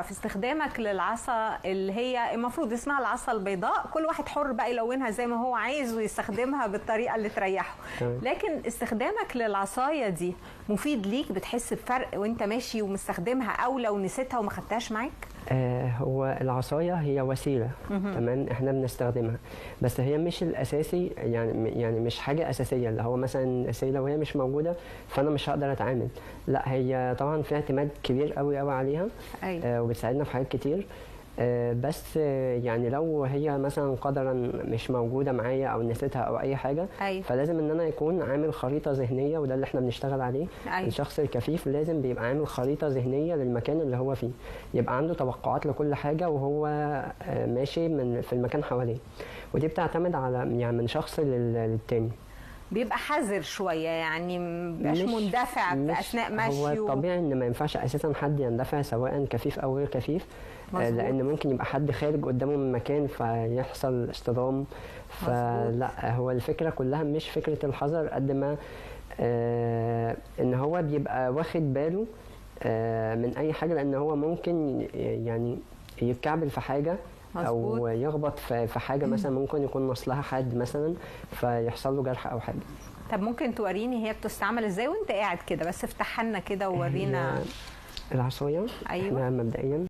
في استخدامك للعصا اللي هي المفروض اسمها العصا البيضاء، كل واحد حر بقى يلونها زي ما هو عايز ويستخدمها بالطريقه اللي تريحه، لكن استخدامك للعصايه دي مفيد ليك؟ بتحس بفرق وانت ماشي ومستخدمها، او لو نسيتها وما خدتهاش معاك؟ هو العصايه هي وسيله تمام احنا بنستخدمها، بس هي مش الاساسي، يعني مش حاجه اساسيه اللي هو مثلا لو هي مش موجوده فانا مش هقدر اتعامل. لا، هي طبعا فيها اعتماد كبير قوي عليها. أيوة. وبتساعدنا في حاجات كتير. بس يعني لو هي مثلا قدرا مش موجوده معايا او نسيتها او اي حاجه، أيوة. فلازم ان انا يكون عامل خريطه ذهنيه، وده اللي احنا بنشتغل عليه. أيوة. الشخص الكفيف لازم بيبقى عامل خريطه ذهنيه للمكان اللي هو فيه، يبقى عنده توقعات لكل حاجه وهو ماشي في المكان حواليه، ودي بتعتمد على يعني من شخص للتاني. بيبقى حذر شويه، يعني مش مندفع في اثناء مشي. هو طبيعي ان ما ينفعش اساسا حد يندفع سواء كفيف او غير كفيف. لان ممكن يبقى حد خارج قدامه من مكان فيحصل اصطدام. فلا، هو الفكره كلها مش فكره الحذر قد ما ان هو بيبقى واخد باله من اي حاجه، لان هو ممكن يعني يتكعبل في حاجه. مزبوط. او يخبط في حاجه مثلا ممكن يكون نصلها حاد مثلا فيحصل له جرح او حاجه. طب ممكن توريني هي بتستعمل ازاي وانت قاعد كده؟ بس افتحها لنا كده وورينا. العصايه. ايوه. مبدئيا